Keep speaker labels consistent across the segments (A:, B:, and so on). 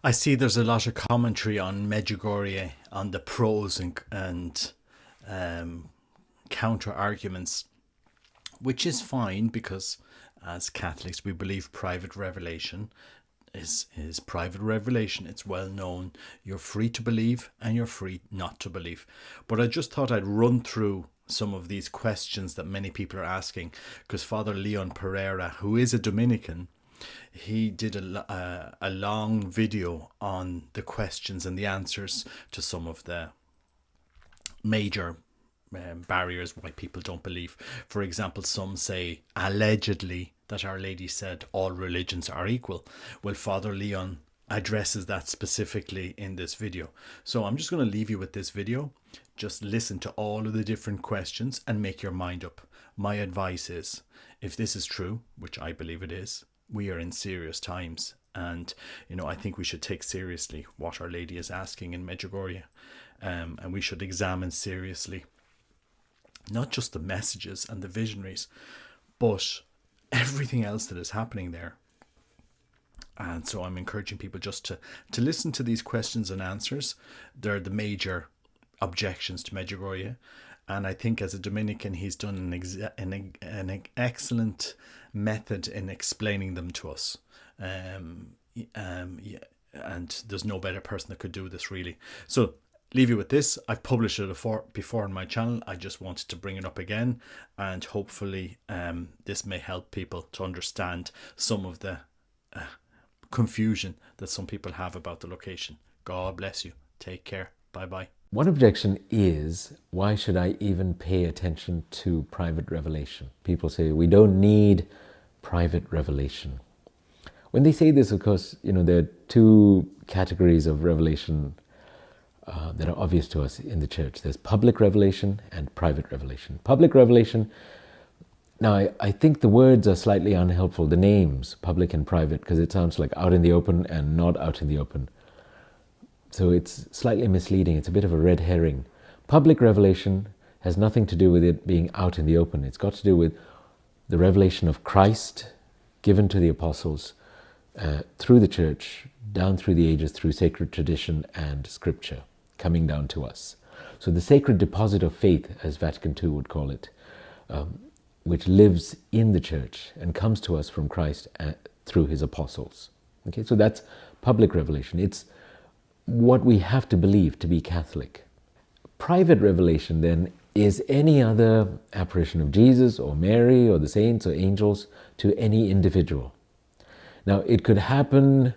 A: I see there's a lot of commentary on Medjugorje on the pros and um, counter arguments, which is fine because as Catholics we believe private revelation is private revelation. It's well known. You're free to believe and you're free not to believe. But I just thought I'd run through some of these questions that many people are asking because Father Leon Pereira, who is a Dominican, he did a long video on the questions and the answers to some of the major barriers why people don't believe. For example, some say allegedly that Our Lady said all religions are equal. Well, Father Leon addresses that specifically in this video. So I'm just going to leave you with this video. Just listen to all of the different questions and make your mind up. My advice is, if this is true, which I believe it is, we are in serious times. And, I think we should take seriously what Our Lady is asking in Medjugorje. And we should examine seriously not just the messages and the visionaries, but everything else that is happening there. And so I'm encouraging people just to listen to these questions and answers. They're the major objections to Medjugorje. And I think as a Dominican, he's done an excellent method in explaining them to us. Yeah, and there's no better person that could do this, really. So leave you with this. I've published it before on my channel. I just wanted to bring it up again, and hopefully this may help people to understand some of the confusion that some people have about the location. God bless you. Take care. Bye bye.
B: One objection is, why should I even pay attention to private revelation? People say we don't need private revelation. When they say this, of course, there are two categories of revelation that are obvious to us in the church. There's public revelation and private revelation. Public revelation, now I think the words are slightly unhelpful, the names, public and private, because it sounds like out in the open and not out in the open. So it's slightly misleading. It's a bit of a red herring. Public revelation has nothing to do with it being out in the open. It's got to do with the revelation of Christ given to the apostles through the church, down through the ages, through sacred tradition and scripture, coming down to us. So the sacred deposit of faith, as Vatican II would call it, which lives in the church and comes to us from Christ through his apostles. Okay, so that's public revelation. It's what we have to believe to be Catholic. Private revelation then is any other apparition of Jesus or Mary or the saints or angels to any individual. Now, it could happen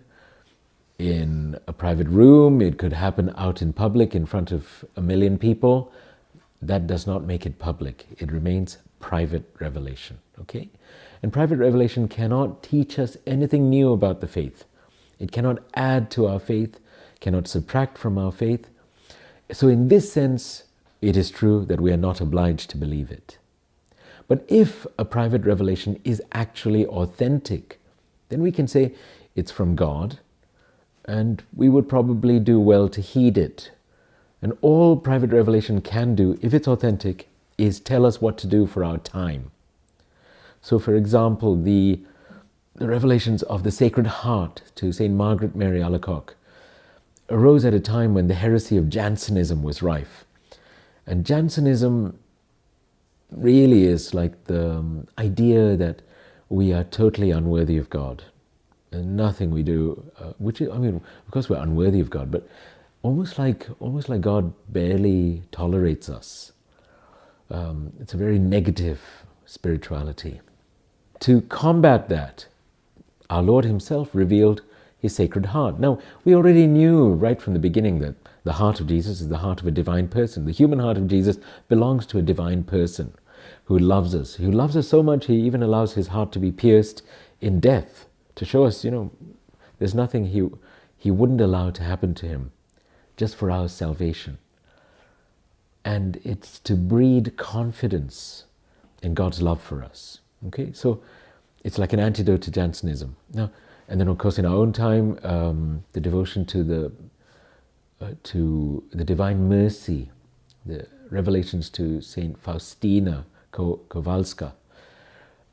B: in a private room, it could happen out in public in front of 1 million people. That does not make it public. It remains private revelation, okay? And private revelation cannot teach us anything new about the faith. It cannot add to our faith, cannot subtract from our faith. So in this sense, it is true that we are not obliged to believe it. But if a private revelation is actually authentic, then we can say it's from God, and we would probably do well to heed it. And all private revelation can do, if it's authentic, is tell us what to do for our time. So for example, the revelations of the Sacred Heart to St. Margaret Mary Alacoque arose at a time when the heresy of Jansenism was rife. And Jansenism really is like the idea that we are totally unworthy of God. And nothing we do, of course we're unworthy of God, but almost like God barely tolerates us. It's a very negative spirituality. To combat that, our Lord himself revealed his Sacred Heart. Now, we already knew right from the beginning that the heart of Jesus is the heart of a divine person. The human heart of Jesus belongs to a divine person who loves us so much he even allows his heart to be pierced in death to show us, there's nothing he wouldn't allow to happen to him just for our salvation. And it's to breed confidence in God's love for us. Okay, so it's like an antidote to Jansenism. Now, and then of course in our own time, the devotion to the Divine Mercy, the revelations to Saint Faustina Kowalska,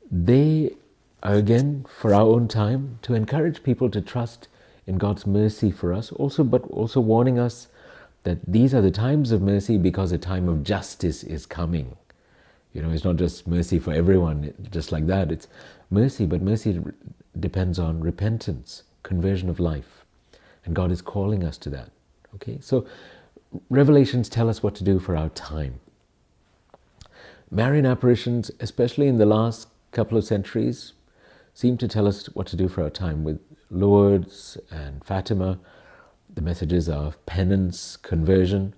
B: they are again for our own time to encourage people to trust in God's mercy for us, but also warning us that these are the times of mercy because a time of justice is coming. It's not just mercy for everyone, just like that. It's mercy, but mercy depends on repentance, conversion of life. And God is calling us to that. Okay, so revelations tell us what to do for our time. Marian apparitions, especially in the last couple of centuries, seem to tell us what to do for our time. With Lourdes and Fatima, the messages are of penance, conversion,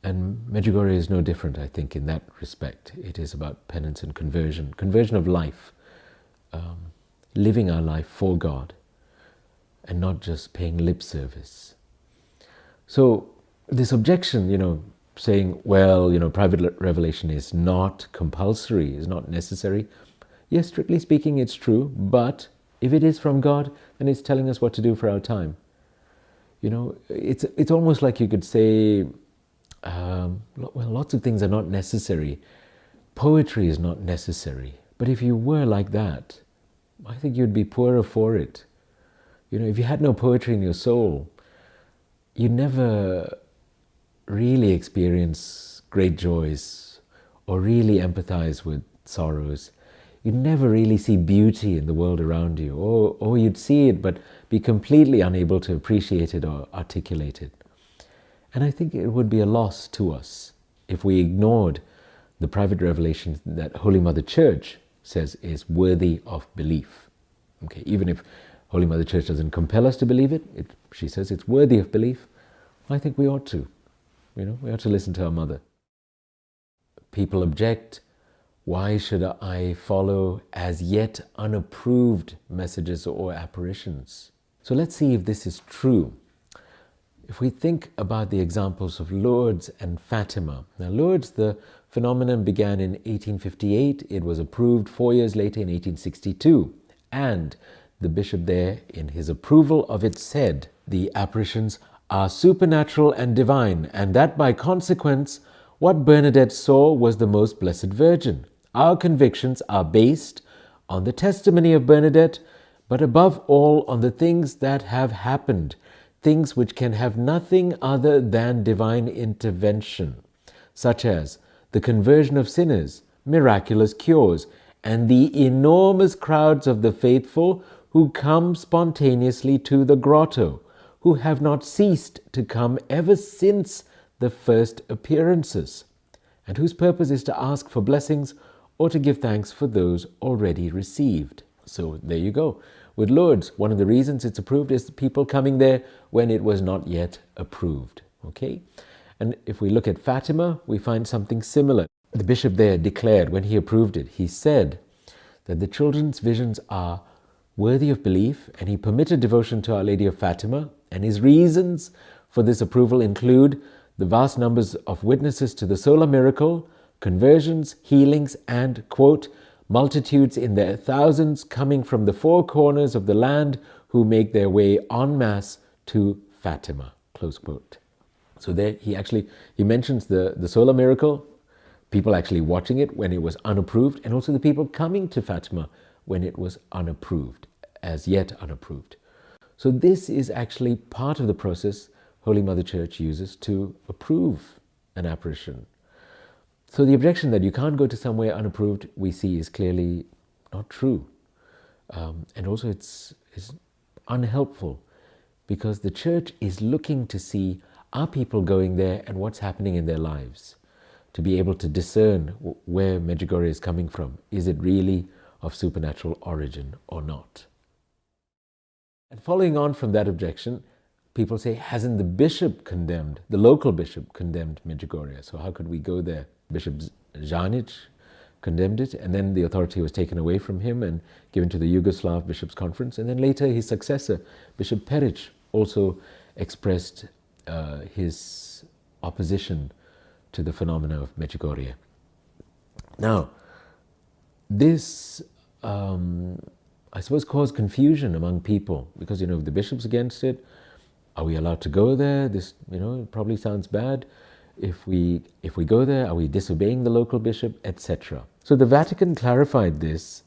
B: and Medjugorje is no different, I think, in that respect. It is about penance and conversion of life, living our life for God, and not just paying lip service. So this objection, saying, well, private revelation is not compulsory, is not necessary. Yes, strictly speaking, it's true, but if it is from God, then it's telling us what to do for our time. It's almost like you could say, lots of things are not necessary. Poetry is not necessary. But if you were like that, I think you'd be poorer for it. If you had no poetry in your soul, you'd never really experience great joys or really empathize with sorrows. You'd never really see beauty in the world around you, or you'd see it but be completely unable to appreciate it or articulate it. And I think it would be a loss to us if we ignored the private revelation that Holy Mother Church says is worthy of belief. Okay, even if Holy Mother Church doesn't compel us to believe it, she says it's worthy of belief. I think we ought to. We ought to listen to our mother. People object. Why should I follow as yet unapproved messages or apparitions? So let's see if this is true. If we think about the examples of Lourdes and Fatima. Now Lourdes, the phenomenon began in 1858. It was approved 4 years later in 1862. And the bishop there, in his approval of it, said, the apparitions are supernatural and divine, and that by consequence, what Bernadette saw was the most blessed Virgin. Our convictions are based on the testimony of Bernadette, but above all on the things that have happened, things which can have nothing other than divine intervention, such as the conversion of sinners, miraculous cures, and the enormous crowds of the faithful who come spontaneously to the grotto, who have not ceased to come ever since the first appearances, and whose purpose is to ask for blessings or to give thanks for those already received. So there you go. With Lourdes, one of the reasons it's approved is the people coming there when it was not yet approved. Okay? And if we look at Fatima, we find something similar. The bishop there declared, when he approved it, he said that the children's visions are worthy of belief, and he permitted devotion to Our Lady of Fatima, and his reasons for this approval include the vast numbers of witnesses to the solar miracle, conversions, healings, and, quote, multitudes in their thousands coming from the four corners of the land who make their way en masse to Fatima, close quote. So there he mentions the solar miracle, people actually watching it when it was unapproved, and also the people coming to Fatima when it was unapproved, as yet unapproved. So this is actually part of the process Holy Mother Church uses to approve an apparition. So the objection that you can't go to somewhere unapproved, we see, is clearly not true. And also it's unhelpful, because the Church is looking to see, are people going there and what's happening in their lives, to be able to discern where Medjugorje is coming from. Is it really of supernatural origin or not? And following on from that objection, people say, hasn't the bishop condemned, the local bishop condemned Medjugorje? So how could we go there? Bishop Zanic condemned it, and then the authority was taken away from him and given to the Yugoslav Bishops' Conference. And then later his successor, Bishop Peric, also expressed his opposition to the phenomena of Medjugorje. Now, this, I suppose, caused confusion among people, because, if the bishop's against it, are we allowed to go there? This, it probably sounds bad. If we go there, are we disobeying the local bishop, etc.? So the Vatican clarified this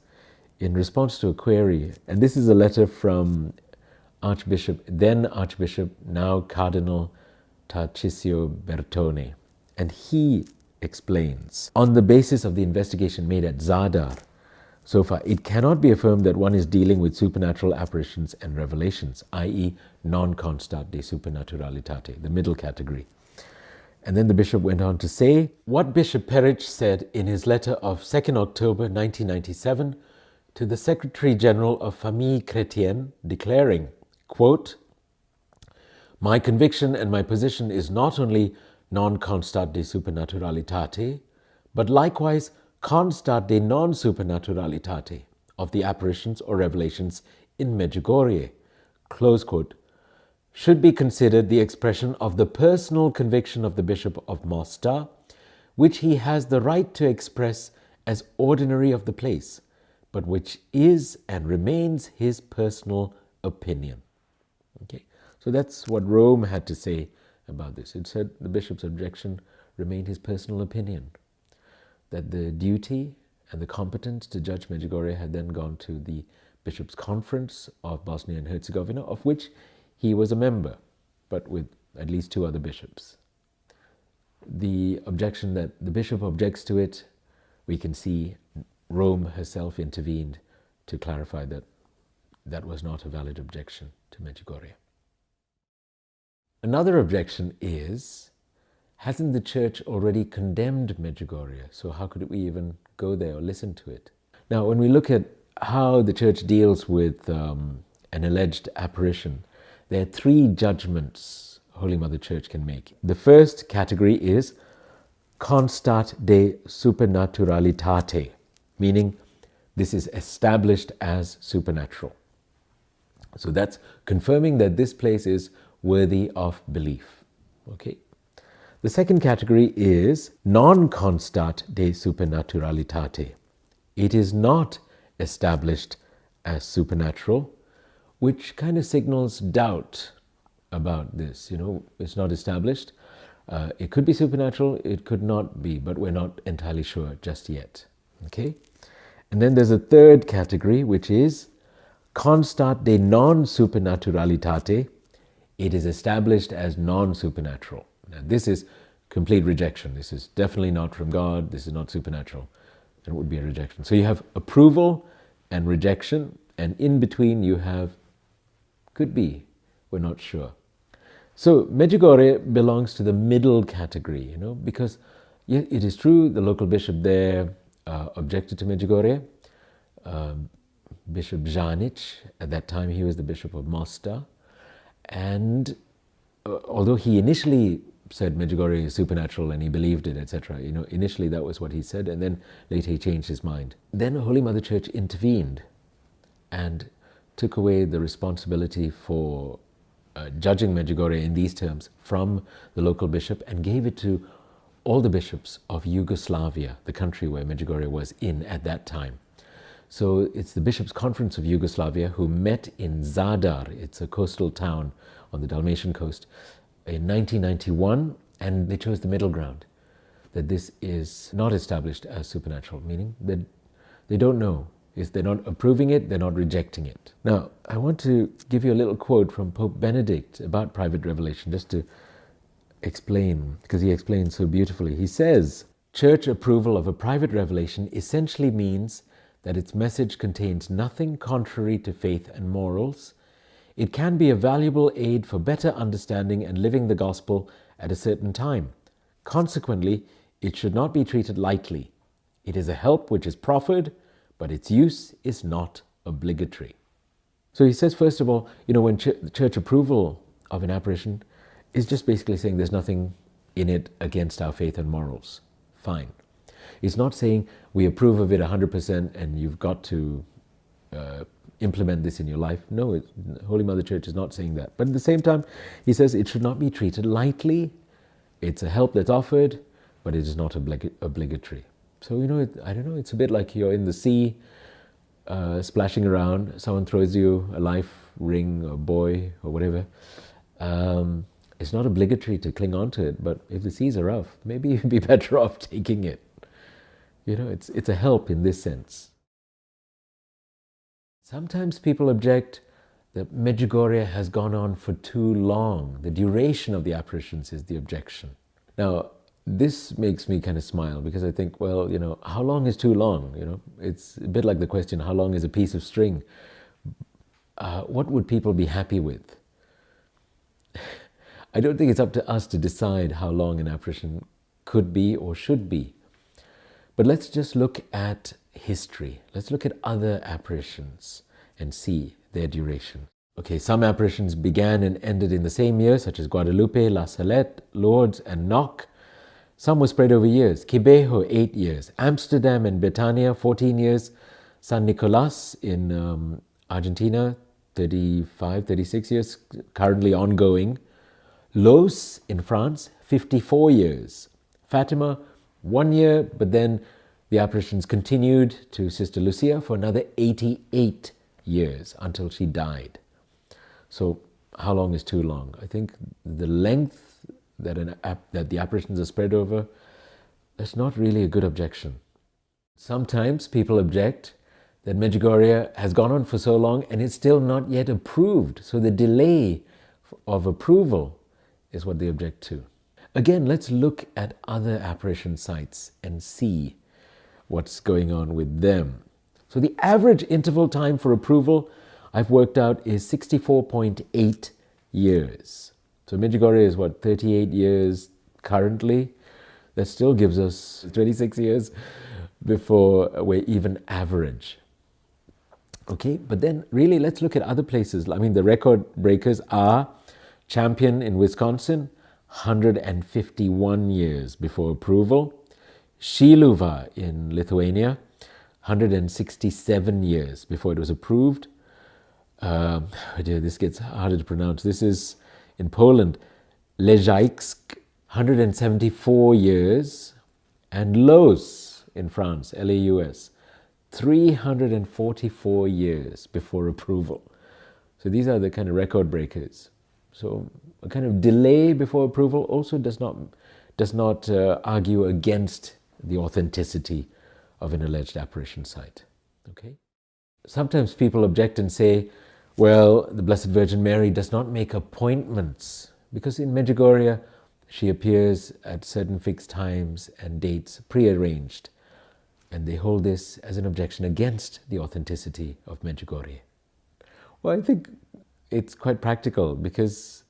B: in response to a query, and this is a letter from then Archbishop, now Cardinal Tarcisio Bertone. And he explains, on the basis of the investigation made at Zadar, so far, it cannot be affirmed that one is dealing with supernatural apparitions and revelations, i.e. non-constat de supernaturalitate, the middle category. And then the bishop went on to say what Bishop Perich said in his letter of 2nd October 1997 to the Secretary General of Famille Chrétienne, declaring, quote, "My conviction and my position is not only non-constat de supernaturalitate, but likewise constat de non-supernaturalitate of the apparitions or revelations in Medjugorje," close quote, should be considered the expression of the personal conviction of the Bishop of Mostar, which he has the right to express as ordinary of the place, but which is and remains his personal opinion. Okay, so that's what Rome had to say about this. It said the bishop's objection remained his personal opinion, that the duty and the competence to judge Medjugorje had then gone to the Bishops' Conference of Bosnia and Herzegovina, of which he was a member, but with at least 2 other bishops. The objection that the bishop objects to it, we can see Rome herself intervened to clarify that that was not a valid objection to Medjugorje. Another objection is, hasn't the church already condemned Medjugorje? So how could we even go there or listen to it? Now, when we look at how the church deals with an alleged apparition, there are 3 judgments Holy Mother Church can make. The first category is constat de supernaturalitate, meaning this is established as supernatural. So that's confirming that this place is worthy of belief. Okay. The second category is non-constat de supernaturalitate. It is not established as supernatural, which kind of signals doubt about this. It's not established. It could be supernatural, it could not be, but we're not entirely sure just yet. Okay? And then there's a third category, which is constat de non-supernaturalitate. It is established as non-supernatural. Now, this is complete rejection. This is definitely not from God. This is not supernatural. And it would be a rejection. So you have approval and rejection, and in between you have could be, we're not sure. So Medjugorje belongs to the middle category, because it is true the local bishop there objected to Medjugorje. Bishop Janic, at that time he was the Bishop of Mostar, and although he initially said Medjugorje is supernatural and he believed it, etc., initially that was what he said, and then later he changed his mind. Then Holy Mother Church intervened and took away the responsibility for judging Medjugorje in these terms from the local bishop and gave it to all the bishops of Yugoslavia, the country where Medjugorje was in at that time. So it's the Bishops' Conference of Yugoslavia who met in Zadar, it's a coastal town on the Dalmatian coast, in 1991, and they chose the middle ground, that this is not established as supernatural, meaning that they don't know. They're not approving it, they're not rejecting it. Now, I want to give you a little quote from Pope Benedict about private revelation, just to explain, because he explains so beautifully. He says, church approval of a private revelation essentially means that its message contains nothing contrary to faith and morals. It can be a valuable aid for better understanding and living the gospel at a certain time. Consequently, it should not be treated lightly. It is a help which is proffered, but its use is not obligatory. So he says, first of all, when church approval of an apparition is just basically saying there's nothing in it against our faith and morals. Fine. It's not saying we approve of it 100% and you've got to implement this in your life. No, Holy Mother Church is not saying that. But at the same time, he says it should not be treated lightly. It's a help that's offered, but it is not obligatory. So, I don't know, it's a bit like you're in the sea, splashing around, someone throws you a life ring or buoy or whatever. It's not obligatory to cling on to it, but if the seas are rough, maybe you'd be better off taking it. It's a help in this sense. Sometimes people object that Medjugorje has gone on for too long. The duration of the apparitions is the objection. Now, this makes me kind of smile because I think, well, how long is too long? It's a bit like the question, how long is a piece of string? What would people be happy with? I don't think it's up to us to decide how long an apparition could be or should be. But let's just look at history. Let's look at other apparitions and see their duration. Okay, some apparitions began and ended in the same year, such as Guadalupe, La Salette, Lourdes, and Knock. Some were spread over years. Quibejo, 8 years. Amsterdam and Betania, 14 years. San Nicolas in Argentina, 35, 36 years, currently ongoing. Los in France, 54 years. Fatima, 1 year, but then the apparitions continued to Sister Lucia for another 88 years until she died. So how long is too long? I think the length that the apparitions are spread over, that's not really a good objection. Sometimes people object that Medjugorje has gone on for so long and it's still not yet approved. So the delay of approval is what they object to. Again, let's look at other apparition sites and see what's going on with them. So the average interval time for approval I've worked out is 64.8 years. So Medjugorje is 38 years currently. That still gives us 26 years before we're even average. Okay, but then really let's look at other places. I mean, the record breakers are Champion in Wisconsin, 151 years before approval. Šiluva in Lithuania, 167 years before it was approved. This gets harder to pronounce. This is in Poland. Ležajsk, 174 years. And Los in France, Laus, 344 years before approval. So these are the kind of record breakers. So a kind of delay before approval also does not argue against the authenticity of an alleged apparition site. Okay? Sometimes people object and say, well, the Blessed Virgin Mary does not make appointments because in Medjugorje she appears at certain fixed times and dates prearranged. And they hold this as an objection against the authenticity of Medjugorje. Well, I think it's quite practical because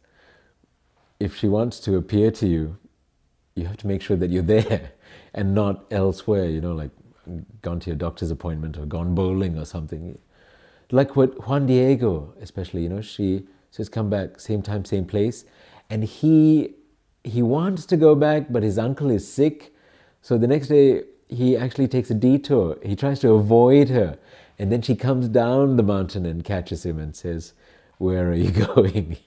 B: if she wants to appear to you, you have to make sure that you're there and not elsewhere, like gone to your doctor's appointment or gone bowling or something. Like what Juan Diego, especially, she says, come back, same time, same place. And he wants to go back, but his uncle is sick. So the next day, he actually takes a detour. He tries to avoid her. And then she comes down the mountain and catches him and says, where are you going?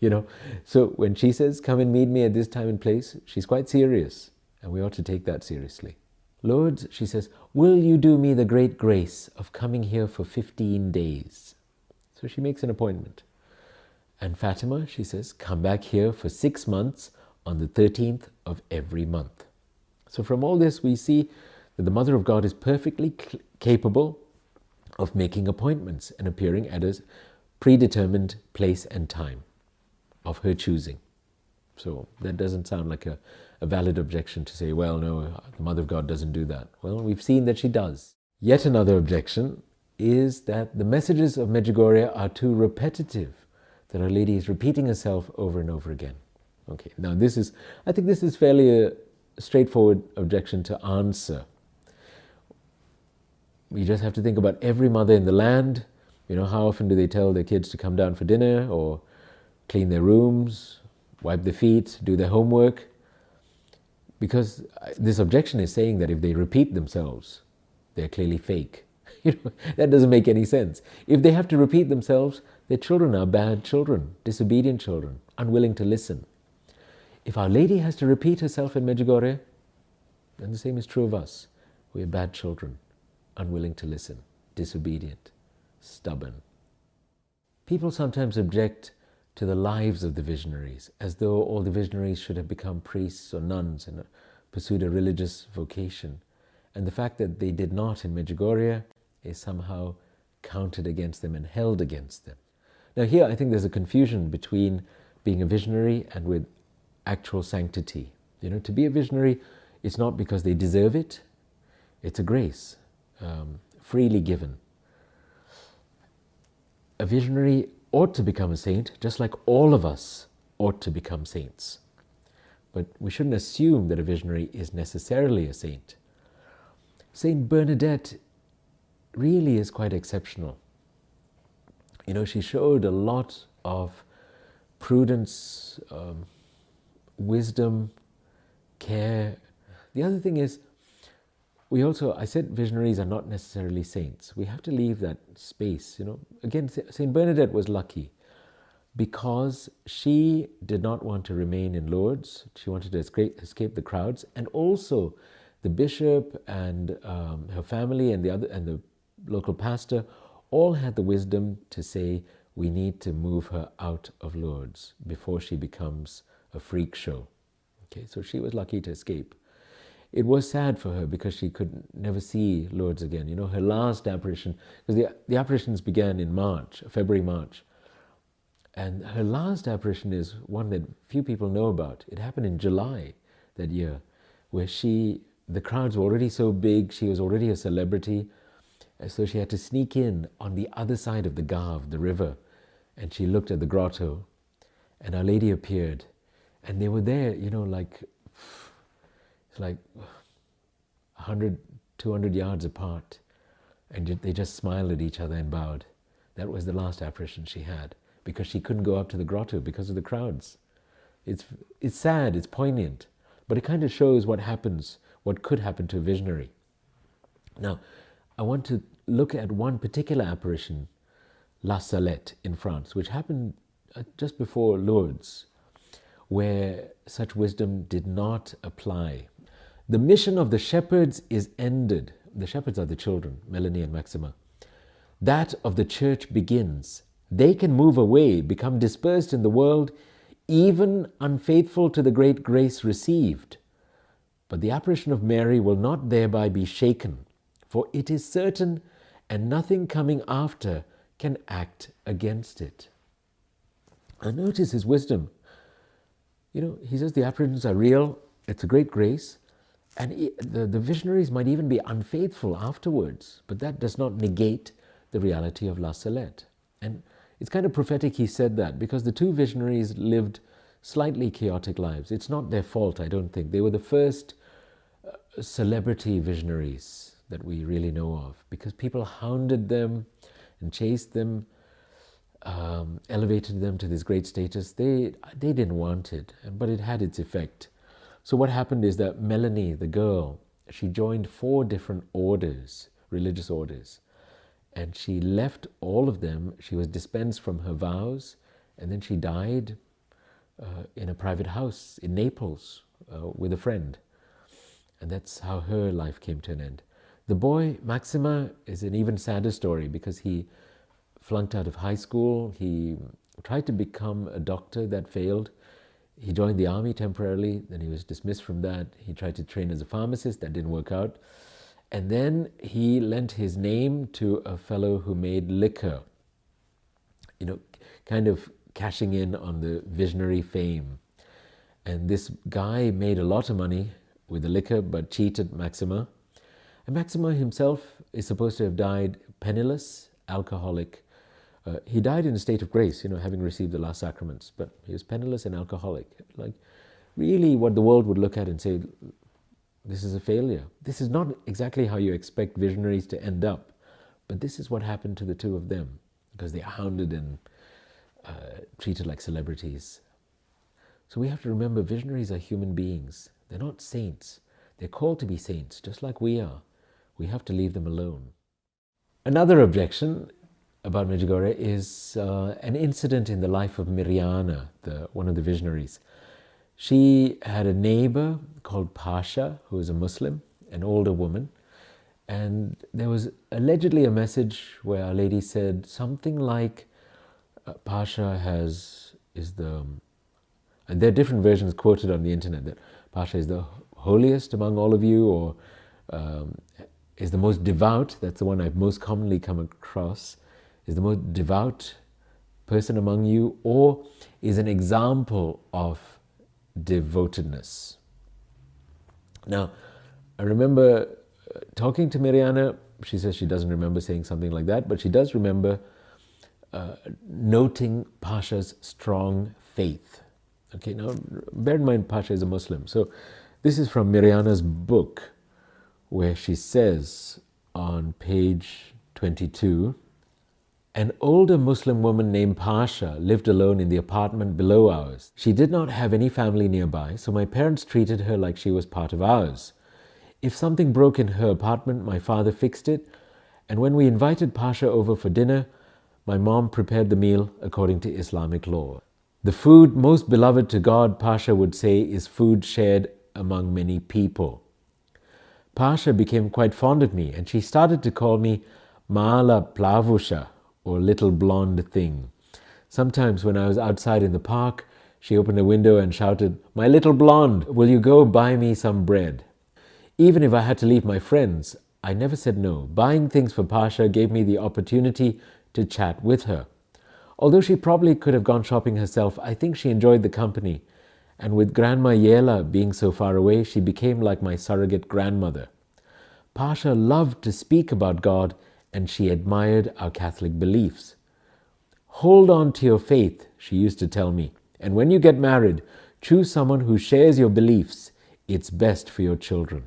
B: So when she says, come and meet me at this time and place, she's quite serious. And we ought to take that seriously. Lourdes, she says, will you do me the great grace of coming here for 15 days? So she makes an appointment. And Fatima, she says, come back here for 6 months on the 13th of every month. So from all this, we see that the Mother of God is perfectly capable of making appointments and appearing at a predetermined place and time of her choosing. So that doesn't sound like a valid objection to say, well, no, the Mother of God doesn't do that. Well, we've seen that she does. Yet another objection is that the messages of Medjugorje are too repetitive, that Our Lady is repeating herself over and over again. Okay, now I think this is fairly a straightforward objection to answer. We just have to think about every mother in the land. How often do they tell their kids to come down for dinner or clean their rooms, wipe their feet, do their homework? Because this objection is saying that if they repeat themselves, they're clearly fake. That doesn't make any sense. If they have to repeat themselves, their children are bad children, disobedient children, unwilling to listen. If Our Lady has to repeat herself in Medjugorje, then the same is true of us. We are bad children, unwilling to listen, disobedient, stubborn. People sometimes object to the lives of the visionaries, as though all the visionaries should have become priests or nuns and pursued a religious vocation. And the fact that they did not in Medjugorje is somehow counted against them and held against them. Now here I think there's a confusion between being a visionary and with actual sanctity. To be a visionary, it's not because they deserve it, it's a grace, freely given. A visionary ought to become a saint, just like all of us ought to become saints. But we shouldn't assume that a visionary is necessarily a saint. Saint Bernadette really is quite exceptional. She showed a lot of prudence, wisdom, care. The other thing is, I said visionaries are not necessarily saints. We have to leave that space. Again, Saint Bernadette was lucky because she did not want to remain in Lourdes. She wanted to escape the crowds, and also the bishop and her family and the local pastor all had the wisdom to say, we need to move her out of Lourdes before she becomes a freak show. Okay, so she was lucky to escape. It was sad for her because she could never see Lourdes again. Her last apparition, because the apparitions began in February, March. And her last apparition is one that few people know about. It happened in July that year, where the crowds were already so big, she was already a celebrity, so she had to sneak in on the other side of the Gave, the river, and she looked at the grotto, and Our Lady appeared, and they were there, it's like 100, 200 yards apart, and they just smiled at each other and bowed. That was the last apparition she had, because she couldn't go up to the grotto because of the crowds. It's sad, it's poignant, but it kind of shows what could happen to a visionary. Now, I want to look at one particular apparition, La Salette in France, which happened just before Lourdes, where such wisdom did not apply. The mission of the shepherds is ended. The shepherds are the children, Melanie and Maxima. That of the church begins. They can move away, become dispersed in the world, even unfaithful to the great grace received. But the apparition of Mary will not thereby be shaken, for it is certain, and nothing coming after can act against it. And notice his wisdom. He says the apparitions are real, it's a great grace, and the visionaries might even be unfaithful afterwards, but that does not negate the reality of La Salette. And it's kind of prophetic he said that, because the two visionaries lived slightly chaotic lives. It's not their fault, I don't think. They were the first celebrity visionaries that we really know of, because people hounded them and chased them, elevated them to this great status. They didn't want it, but it had its effect. So what happened is that Melanie, the girl, she joined 4 different orders, religious orders, and she left all of them. She was dispensed from her vows, and then she died in a private house in Naples with a friend. And that's how her life came to an end. The boy, Maxima, is an even sadder story because he flunked out of high school. He tried to become a doctor, that failed. He joined the army temporarily, then he was dismissed from that. He tried to train as a pharmacist, that didn't work out. And then he lent his name to a fellow who made liquor, kind of cashing in on the visionary fame. And this guy made a lot of money with the liquor, but cheated Maxima. And Maxima himself is supposed to have died penniless, alcoholic. He died in a state of grace, having received the last sacraments, but he was penniless and alcoholic. Like, really what the world would look at and say, this is a failure. This is not exactly how you expect visionaries to end up, but this is what happened to the two of them, because they are hounded and treated like celebrities. So we have to remember, visionaries are human beings. They're not saints. They're called to be saints, just like we are. We have to leave them alone. Another objection about Medjugorje is an incident in the life of Miriana, one of the visionaries. She had a neighbor called Pasha, who was a Muslim, an older woman, and there was allegedly a message where Our Lady said something like, Pasha and there are different versions quoted on the internet, that Pasha is the holiest among all of you, or is the most devout. That's the one I've most commonly come across, is the most devout person among you or is an example of devotedness. Now, I remember talking to Mariana. She says she doesn't remember saying something like that, but she does remember noting Pasha's strong faith. Okay, now bear in mind Pasha is a Muslim. So this is from Mariana's book, where she says on page 22, an older Muslim woman named Pasha lived alone in the apartment below ours. She did not have any family nearby, so my parents treated her like she was part of ours. If something broke in her apartment, my father fixed it, and when we invited Pasha over for dinner, my mom prepared the meal according to Islamic law. The food most beloved to God, Pasha would say, is food shared among many people. Pasha became quite fond of me, and she started to call me Mala Plavusha, or little blonde thing. Sometimes when I was outside in the park, she opened a window and shouted, "My little blonde, will you go buy me some bread?" Even if I had to leave my friends, I never said no. Buying things for Pasha gave me the opportunity to chat with her. Although she probably could have gone shopping herself, I think she enjoyed the company. And with Grandma Yela being so far away, she became like my surrogate grandmother. Pasha loved to speak about God, and she admired our Catholic beliefs. Hold on to your faith, she used to tell me, and when you get married, choose someone who shares your beliefs. It's best for your children.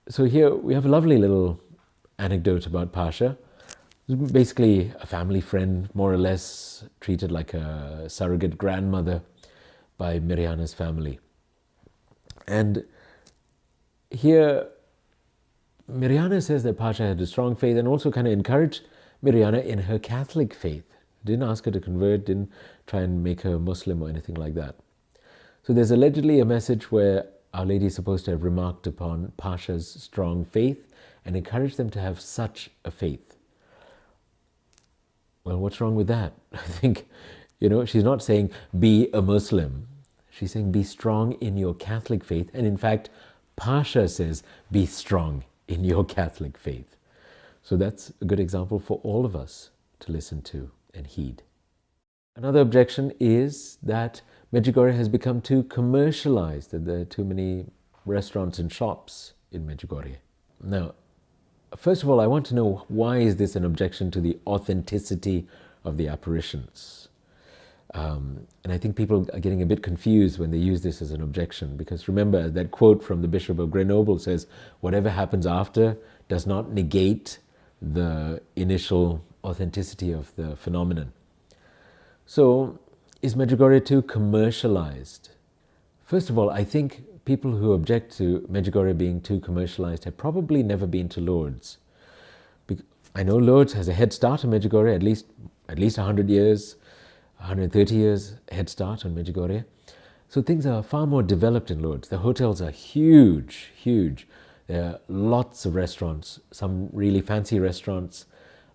B: So here we have a lovely little anecdote about Pasha. Basically a family friend, more or less treated like a surrogate grandmother by Mariana's family. And here Mariana says that Pasha had a strong faith and also kind of encouraged Mariana in her Catholic faith. Didn't ask her to convert, didn't try and make her Muslim or anything like that. So there's allegedly a message where Our Lady is supposed to have remarked upon Pasha's strong faith and encouraged them to have such a faith. Well, what's wrong with that? I think, she's not saying be a Muslim. She's saying be strong in your Catholic faith. And in fact, Pasha says be strong in your Catholic faith. So that's a good example for all of us to listen to and heed. Another objection is that Medjugorje has become too commercialized, that there are too many restaurants and shops in Medjugorje. Now, first of all, I want to know, why is this an objection to the authenticity of the apparitions? And I think people are getting a bit confused when they use this as an objection, because remember that quote from the Bishop of Grenoble says, whatever happens after does not negate the initial authenticity of the phenomenon. So, is Medjugorje too commercialized? First of all, I think people who object to Medjugorje being too commercialized have probably never been to Lourdes. I know Lourdes has a head start on Medjugorje, at least 100 years, 130 years head start on Medjugorje. So things are far more developed in Lourdes. The hotels are huge, huge. There are lots of restaurants, some really fancy restaurants,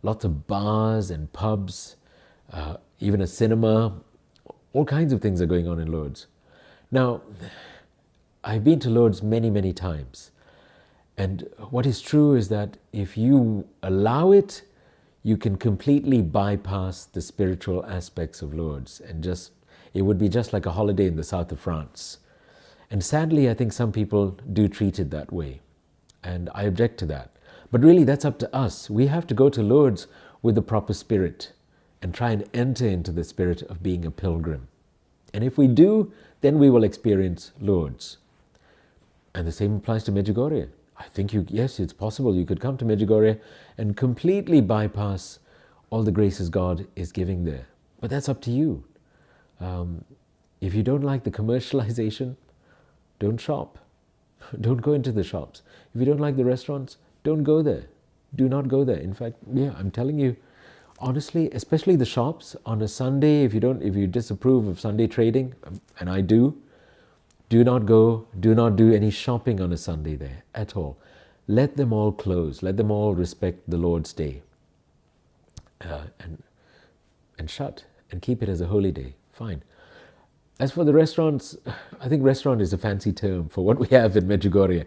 B: lots of bars and pubs, even a cinema. All kinds of things are going on in Lourdes. Now, I've been to Lourdes many, many times. And what is true is that if you allow it, you can completely bypass the spiritual aspects of Lourdes, and it would be just like a holiday in the south of France. And sadly, I think some people do treat it that way. And I object to that. But really, that's up to us. We have to go to Lourdes with the proper spirit and try and enter into the spirit of being a pilgrim. And if we do, then we will experience Lourdes. And the same applies to Medjugorje. I think yes, it's possible you could come to Medjugorje and completely bypass all the graces God is giving there. But that's up to you. If you don't like the commercialization, don't shop. Don't go into the shops. If you don't like the restaurants, don't go there. Do not go there. In fact, I'm telling you, honestly, especially the shops on a Sunday, if you disapprove of Sunday trading, and I do not do any shopping on a Sunday there at all. Let them all close. Let them all respect the Lord's day and shut and keep it as a holy day. Fine. As for the restaurants, I think restaurant is a fancy term for what we have in Medjugorje.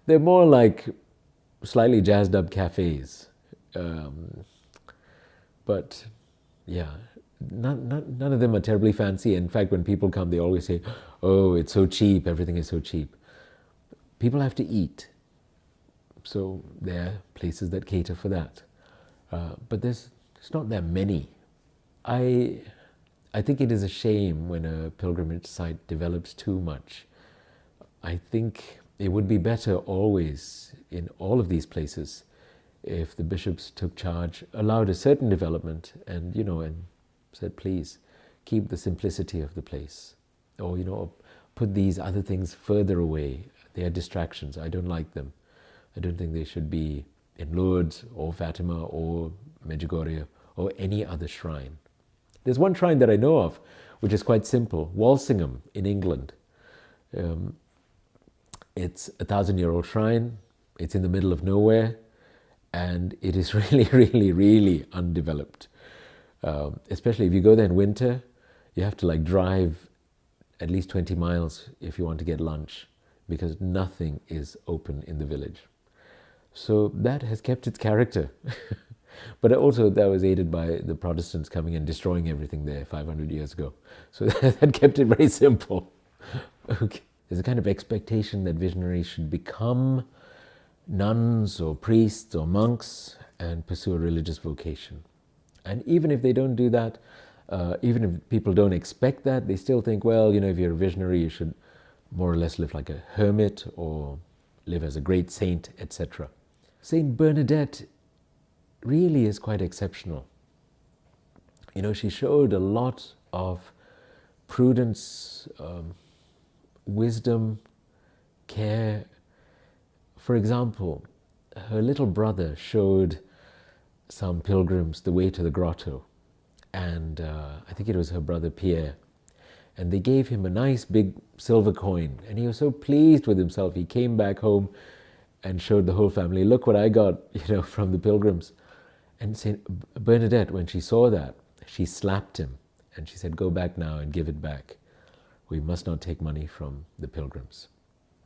B: They're more like slightly jazzed up cafes. But Yeah, none of them are terribly fancy. In fact, when people come, they always say, oh, it's so cheap, everything is so cheap. People have to eat. So there are places that cater for that. But there's not that many. I think it is a shame when a pilgrimage site develops too much. I think it would be better always in all of these places if the bishops took charge, allowed a certain development, and and said, please keep the simplicity of the place, or put these other things further away. They are distractions. I don't like them. I don't think they should be in Lourdes or Fatima or Medjugorje or any other shrine. There's one shrine that I know of, which is quite simple, Walsingham in England. It's a 1,000-year-old shrine. It's in the middle of nowhere, and it is really, really, really undeveloped. Especially if you go there in winter, you have to drive at least 20 miles if you want to get lunch, because nothing is open in the village. So that has kept its character. But also that was aided by the Protestants coming and destroying everything there 500 years ago. So that kept it very simple. Okay. There's a kind of expectation that visionaries should become nuns or priests or monks and pursue a religious vocation. And even if they don't do that, even if people don't expect that, they still think, well, if you're a visionary, you should more or less live like a hermit or live as a great saint, etc. Saint Bernadette really is quite exceptional. She showed a lot of prudence, wisdom, care. For example, her little brother showed some pilgrims the way to the grotto, and I think it was her brother Pierre, and they gave him a nice big silver coin, and he was so pleased with himself. He came back home and showed the whole family, look what I got, from the pilgrims. And Saint Bernadette, when she saw that, she slapped him and she said, go back now and give it back. We must not take money from the pilgrims.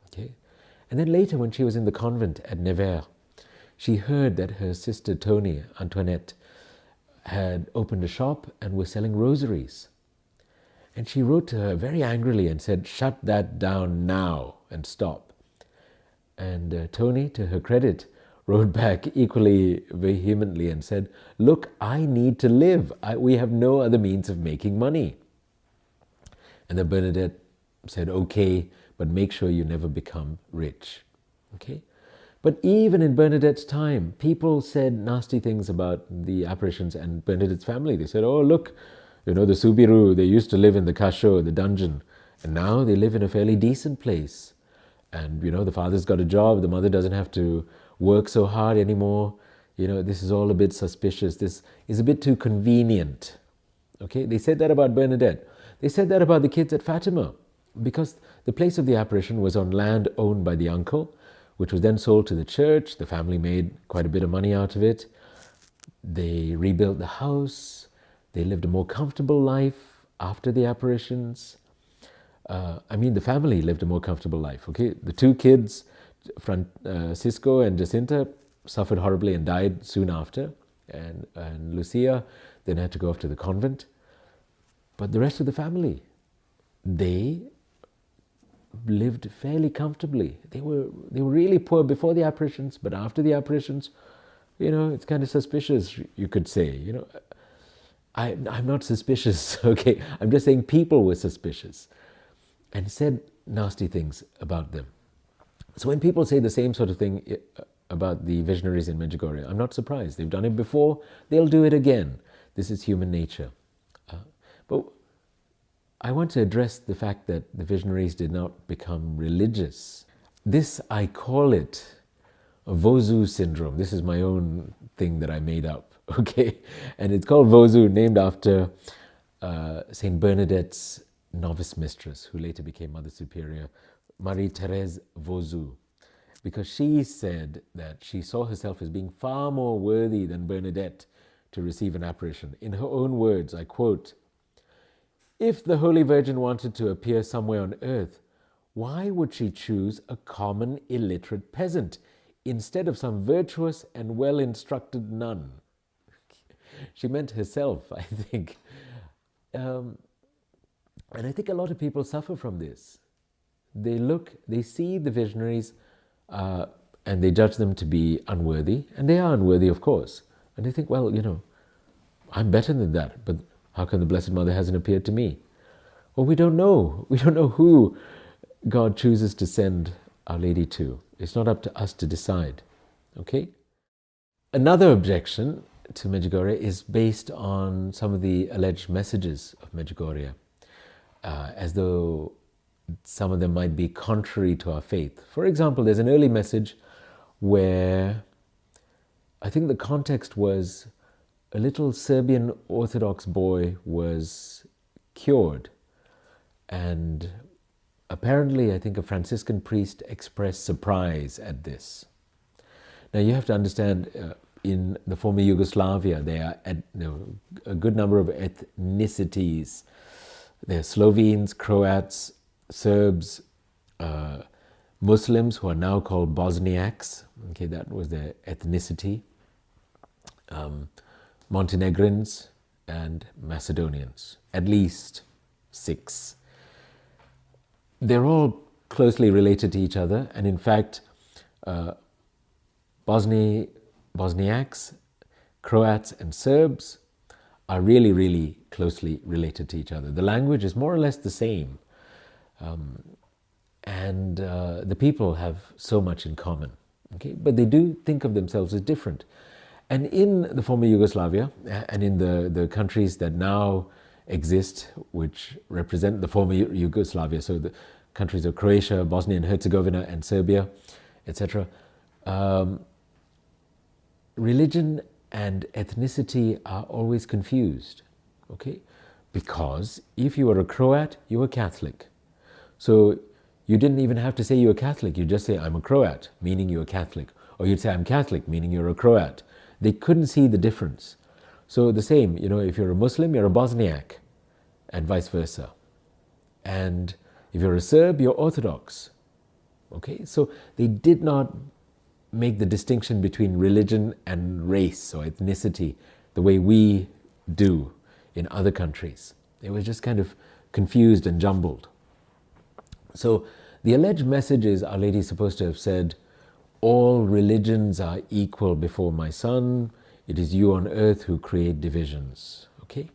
B: Okay? And then later, when she was in the convent at Nevers, she heard that her sister Tony, Antoinette, had opened a shop and was selling rosaries. And she wrote to her very angrily and said, shut that down now and stop. And Tony, to her credit, wrote back equally vehemently and said, look, I need to live. We have no other means of making money. And then Bernadette said, okay, but make sure you never become rich. Okay? But even in Bernadette's time, people said nasty things about the apparitions and Bernadette's family. They said, oh, look, the Subiru, they used to live in the cachot, the dungeon, and now they live in a fairly decent place. And, the father's got a job, the mother doesn't have to work so hard anymore. This is all a bit suspicious. This is a bit too convenient. Okay, they said that about Bernadette. They said that about the kids at Fatima, because the place of the apparition was on land owned by the uncle, which was then sold to the church. The family made quite a bit of money out of it. They rebuilt the house. They lived a more comfortable life after the apparitions. The family lived a more comfortable life. Okay, the two kids, Francisco and Jacinta, suffered horribly and died soon after, and Lucia then had to go off to the convent. But the rest of the family, they lived fairly comfortably. They were really poor before the apparitions, but after the apparitions, it's kind of suspicious, you could say. I'm not suspicious, okay? I'm just saying people were suspicious and said nasty things about them. So when people say the same sort of thing about the visionaries in Medjugorje, I'm not surprised. They've done it before, they'll do it again. This is human nature. But I want to address the fact that the visionaries did not become religious. This, I call it a Vozu syndrome. This is my own thing that I made up, okay? And it's called Vozu, named after Saint Bernadette's novice mistress, who later became Mother Superior, Marie-Thérèse Vozu, because she said that she saw herself as being far more worthy than Bernadette to receive an apparition. In her own words, I quote, if the Holy Virgin wanted to appear somewhere on earth, why would she choose a common illiterate peasant instead of some virtuous and well-instructed nun? She meant herself, I think. And I think a lot of people suffer from this. They see the visionaries, and they judge them to be unworthy, and they are unworthy, of course. And they think, well, I'm better than that, but how come the Blessed Mother hasn't appeared to me? Well, we don't know. We don't know who God chooses to send Our Lady to. It's not up to us to decide. Okay? Another objection to Medjugorje is based on some of the alleged messages of Medjugorje, as though some of them might be contrary to our faith. For example, there's an early message where I think the context was a little Serbian Orthodox boy was cured, and apparently I think a Franciscan priest expressed surprise at this. Now you have to understand, in the former Yugoslavia there are a good number of ethnicities. There are Slovenes, Croats, Serbs, Muslims who are now called Bosniaks. Okay, that was their ethnicity. Montenegrins and Macedonians, at least 6. They're all closely related to each other, and in fact, Bosniaks, Croats, and Serbs are really, really closely related to each other. The language is more or less the same, and the people have so much in common. Okay, but they do think of themselves as different. And in the former Yugoslavia, and in the countries that now exist, which represent the former Yugoslavia, so the countries of Croatia, Bosnia and Herzegovina, and Serbia, etc., religion and ethnicity are always confused, okay? Because if you were a Croat, you were Catholic. So you didn't even have to say you were Catholic, you just say, I'm a Croat, meaning you're Catholic. Or you'd say, I'm Catholic, meaning you're a Croat. They couldn't see the difference. So the same, if you're a Muslim, you're a Bosniak, and vice versa. And if you're a Serb, you're Orthodox. Okay, so they did not make the distinction between religion and race or ethnicity the way we do in other countries. They were just kind of confused and jumbled. So the alleged message is Our Lady is supposed to have said, all religions are equal before my Son. It is you on earth who create divisions. Okay?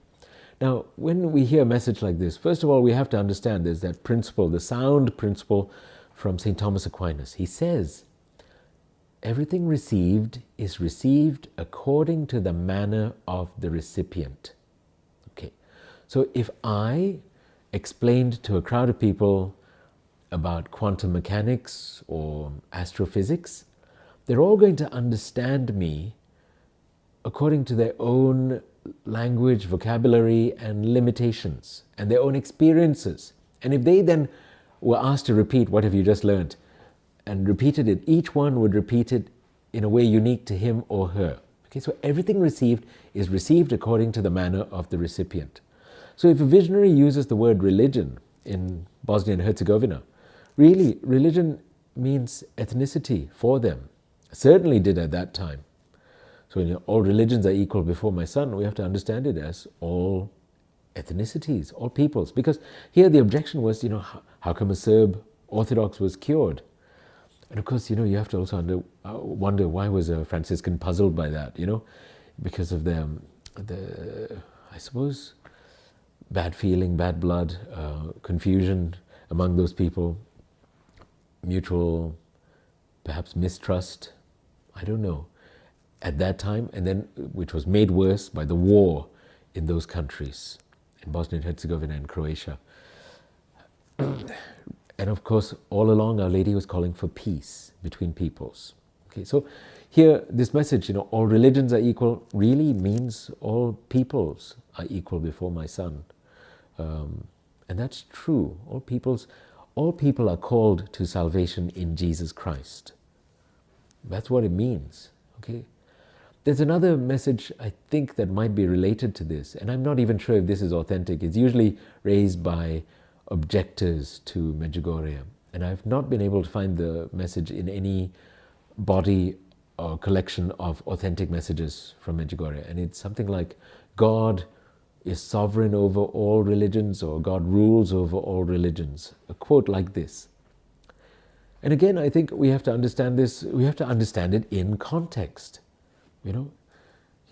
B: Now, when we hear a message like this, first of all, we have to understand there's that principle, the sound principle from St. Thomas Aquinas. He says, everything received is received according to the manner of the recipient. Okay? So if I explained to a crowd of people about quantum mechanics or astrophysics, they're all going to understand me according to their own language, vocabulary, and limitations, and their own experiences. And if they then were asked to repeat, what have you just learned, and repeated it, each one would repeat it in a way unique to him or her. Okay, so everything received is received according to the manner of the recipient. So if a visionary uses the word religion in Bosnia and Herzegovina, really, religion means ethnicity for them. Certainly did at that time. So all religions are equal before my Son, we have to understand it as all ethnicities, all peoples. Because here the objection was, how come a Serb Orthodox was cured? And of course, you have to also wonder why was a Franciscan puzzled by that, because of the I suppose, bad feeling, bad blood, confusion among those people, mutual, perhaps mistrust, I don't know, at that time, and then which was made worse by the war in those countries, in Bosnia and Herzegovina and Croatia. And of course, all along, Our Lady was calling for peace between peoples. Okay, so here, this message, all religions are equal, really means all peoples are equal before my Son. And that's true. All people are called to salvation in Jesus Christ. That's what it means. Okay. There's another message, I think, that might be related to this, and I'm not even sure if this is authentic. It's usually raised by objectors to Medjugorje, and I've not been able to find the message in any body or collection of authentic messages from Medjugorje, and it's something like, God is sovereign over all religions, or God rules over all religions. A quote like this. And again, I think we have to understand this, we have to understand it in context. You know,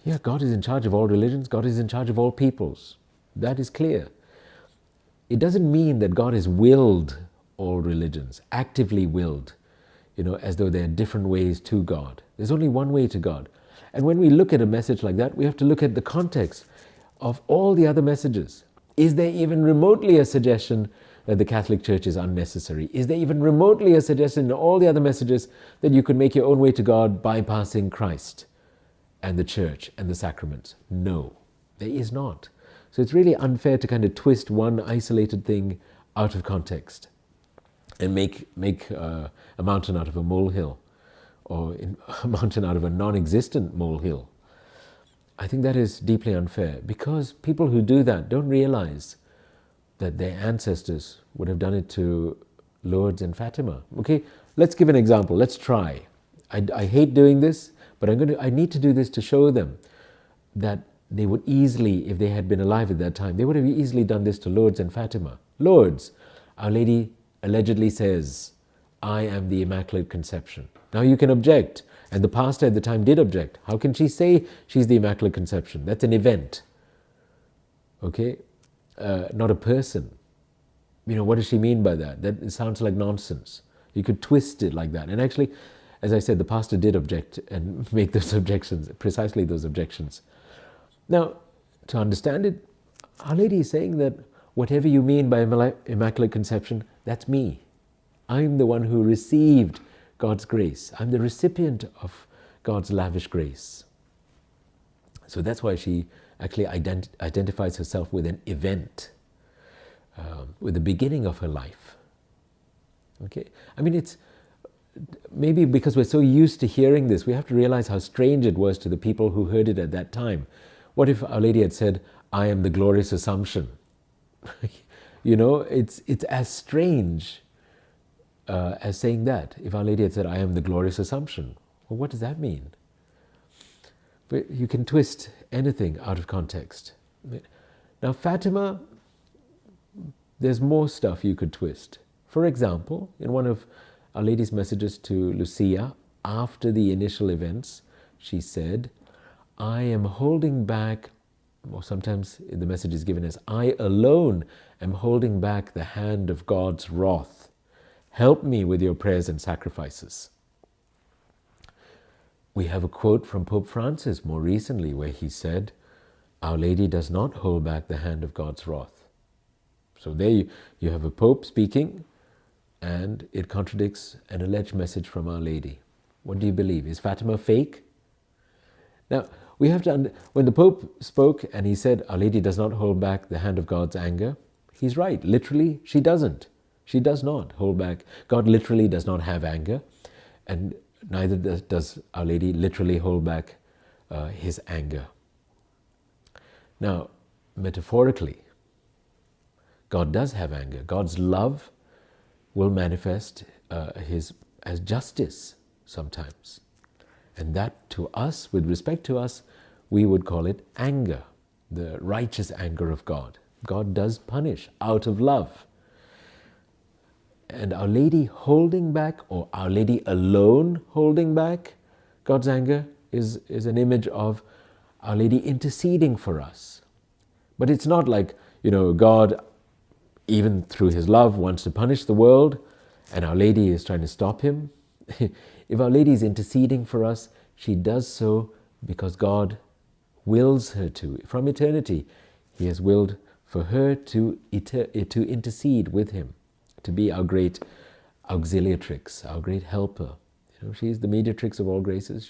B: yeah, God is in charge of all religions, God is in charge of all peoples. That is clear. It doesn't mean that God has willed all religions, actively willed, as though there are different ways to God. There's only one way to God. And when we look at a message like that, we have to look at the context of all the other messages. Is there even remotely a suggestion that the Catholic Church is unnecessary? Is there even remotely a suggestion in all the other messages that you could make your own way to God bypassing Christ and the Church and the sacraments? No, there is not. So it's really unfair to kind of twist one isolated thing out of context and make a mountain out of a molehill, or a mountain out of a non-existent molehill. I think that is deeply unfair, because people who do that don't realize that their ancestors would have done it to Lourdes and Fatima. Okay, let's give an example. Let's try. I hate doing this, but I need to do this to show them that they would easily, if they had been alive at that time, they would have easily done this to Lourdes and Fatima. Lourdes, Our Lady allegedly says, I am the Immaculate Conception. Now you can object, and the pastor at the time did object. How can she say she's the Immaculate Conception? That's an event, okay? Not a person. What does she mean by that? That sounds like nonsense. You could twist it like that. And actually, as I said, the pastor did object and make those objections, precisely those objections. Now, to understand it, Our Lady is saying that whatever you mean by Immaculate Conception, that's me. I'm the one who received God's grace. I'm the recipient of God's lavish grace. So that's why she actually identifies herself with an event, with the beginning of her life. Okay? I mean, it's maybe because we're so used to hearing this, we have to realize how strange it was to the people who heard it at that time. What if Our Lady had said, I am the glorious Assumption? It's as strange as saying that. If Our Lady had said, I am the glorious Assumption, well, what does that mean? But you can twist anything out of context. Now, Fatima, there's more stuff you could twist. For example, in one of Our Lady's messages to Lucia, after the initial events, she said, I am holding back, or sometimes the message is given as, I alone am holding back the hand of God's wrath. Help me with your prayers and sacrifices. We have a quote from Pope Francis more recently where he said, Our Lady does not hold back the hand of God's wrath. So there you have a Pope speaking, and it contradicts an alleged message from Our Lady. What do you believe? Is Fatima fake? Now, we have to, when the Pope spoke and he said, Our Lady does not hold back the hand of God's anger, he's right. Literally, she doesn't. She does not hold back. God literally does not have anger, and neither does Our Lady literally hold back his anger. Now, metaphorically, God does have anger. God's love will manifest as justice sometimes. And that to us, with respect to us, we would call it anger, the righteous anger of God. God does punish out of love. And Our Lady holding back, or Our Lady alone holding back God's anger is an image of Our Lady interceding for us. But it's not like, God, even through his love, wants to punish the world, and Our Lady is trying to stop him. If Our Lady is interceding for us, she does so because God wills her to. From eternity, he has willed for her to intercede with him, to be our great auxiliatrix, our great helper. She is the mediatrix of all graces.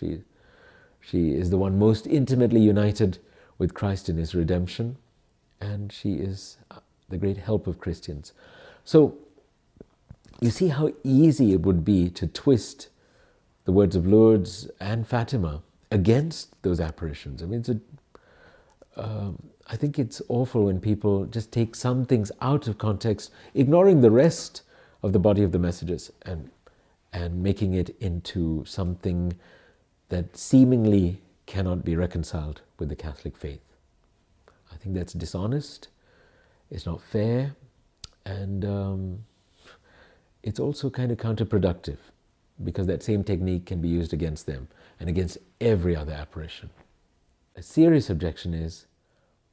B: She is the one most intimately united with Christ in his redemption, and she is the great help of Christians. So you see how easy it would be to twist the words of Lourdes and Fatima against those apparitions. I mean, I think it's awful when people just take some things out of context, ignoring the rest of the body of the messages, and making it into something that seemingly cannot be reconciled with the Catholic faith. I think that's dishonest, it's not fair, and it's also kind of counterproductive, because that same technique can be used against them and against every other apparition. A serious objection is,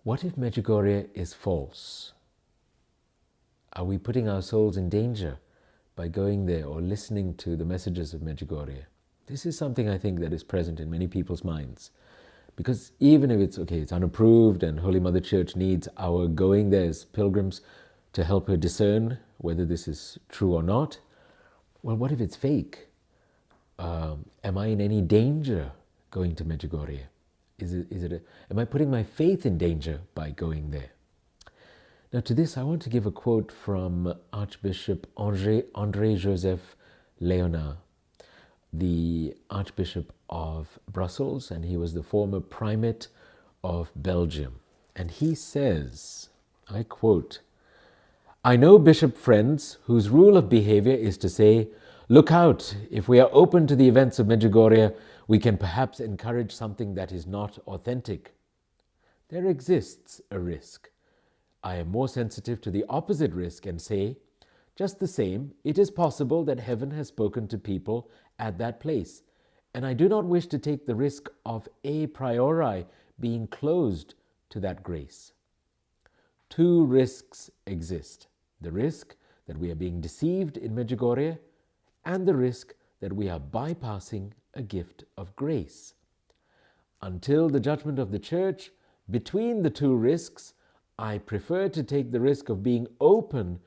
B: what if Medjugorje is false? Are we putting our souls in danger by going there or listening to the messages of Medjugorje? This is something I think that is present in many people's minds. Because even if it's unapproved and Holy Mother Church needs our going there as pilgrims to help her discern whether this is true or not, well, what if it's fake? Am I in any danger going to Medjugorje? Am I putting my faith in danger by going there? Now to this I want to give a quote from Archbishop André Joseph Léonard, the Archbishop of Brussels, and he was the former primate of Belgium. And he says, I quote, "I know bishop friends whose rule of behavior is to say, look out, if we are open to the events of Medjugorje, we can perhaps encourage something that is not authentic. There exists a risk. I am more sensitive to the opposite risk and say, just the same, it is possible that heaven has spoken to people at that place, and I do not wish to take the risk of a priori being closed to that grace. Two risks exist. The risk that we are being deceived in Medjugorje, and the risk that we are bypassing a gift of grace. Until the judgment of the Church, between the two risks, I prefer to take the risk of being open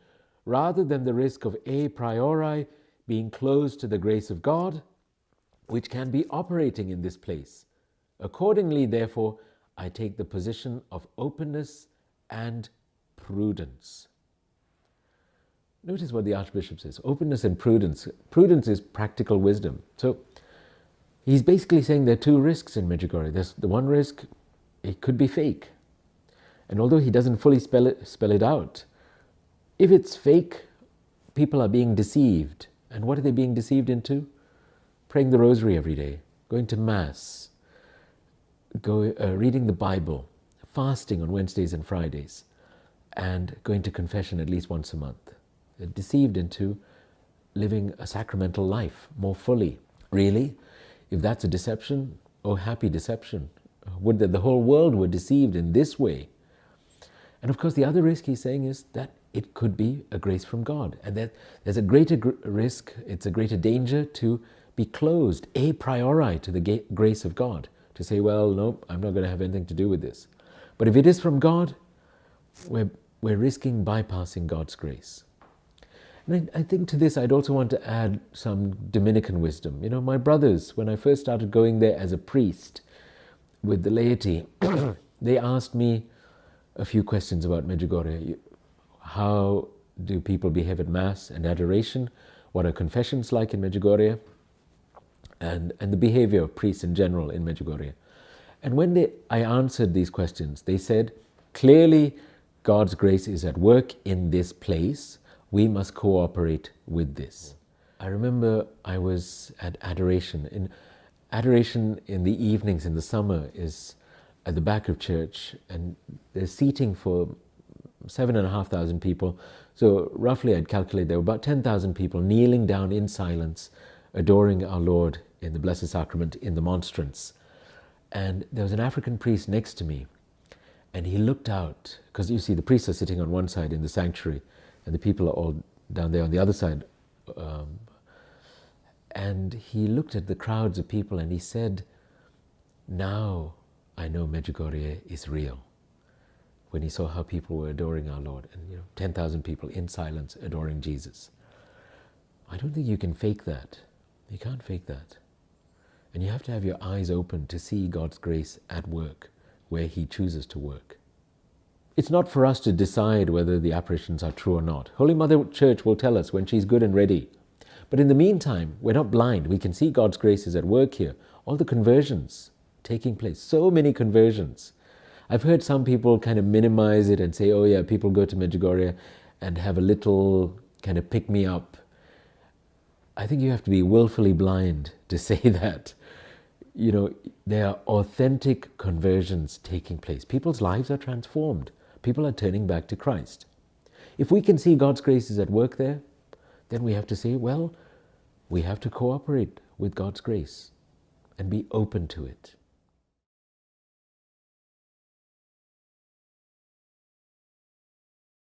B: rather than the risk of a priori being closed to the grace of God, which can be operating in this place. Accordingly, therefore, I take the position of openness and prudence." Notice what the Archbishop says, openness and prudence. Prudence is practical wisdom. So he's basically saying there are two risks in Medjugorje. There's the one risk, it could be fake. And although he doesn't fully spell it out, if it's fake, people are being deceived. And what are they being deceived into? Praying the rosary every day, going to Mass, reading the Bible, fasting on Wednesdays and Fridays, and going to confession at least once a month. They're deceived into living a sacramental life more fully. Really? If that's a deception, oh, happy deception. Would that the whole world were deceived in this way. And of course, the other risk he's saying is that it could be a grace from God, and that there's a greater risk, it's a greater danger to be closed a priori to the grace of God, to say, well, no, I'm not going to have anything to do with this. But if it is from God, we're risking bypassing God's grace. And I think to this, I'd also want to add some Dominican wisdom. You know, my brothers, when I first started going there as a priest with the laity, they asked me a few questions about Medjugorje. How do people behave at Mass and adoration? What are confessions like in Medjugorje? And the behavior of priests in general in Medjugorje. And when I answered these questions, they said, clearly God's grace is at work in this place. We must cooperate with this. I remember I was at adoration. Adoration in the evenings in the summer is at the back of church, and there's seating for 7,500 people. So roughly I'd calculate there were about 10,000 people kneeling down in silence, adoring our Lord in the Blessed Sacrament in the monstrance. And there was an African priest next to me, and he looked out, because you see the priests are sitting on one side in the sanctuary, and the people are all down there on the other side. And he looked at the crowds of people and he said, now I know Medjugorje is real. When he saw how people were adoring our Lord, and 10,000 people in silence adoring Jesus. I don't think you can fake that. You can't fake that. And you have to have your eyes open to see God's grace at work, where He chooses to work. It's not for us to decide whether the apparitions are true or not. Holy Mother Church will tell us when she's good and ready. But in the meantime, we're not blind. We can see God's grace is at work here. All the conversions taking place, so many conversions. I've heard some people kind of minimize it and say, oh yeah, people go to Medjugorje and have a little kind of pick-me-up. I think you have to be willfully blind to say that. there are authentic conversions taking place. People's lives are transformed. People are turning back to Christ. If we can see God's grace is at work there, then we have to say, well, we have to cooperate with God's grace and be open to it.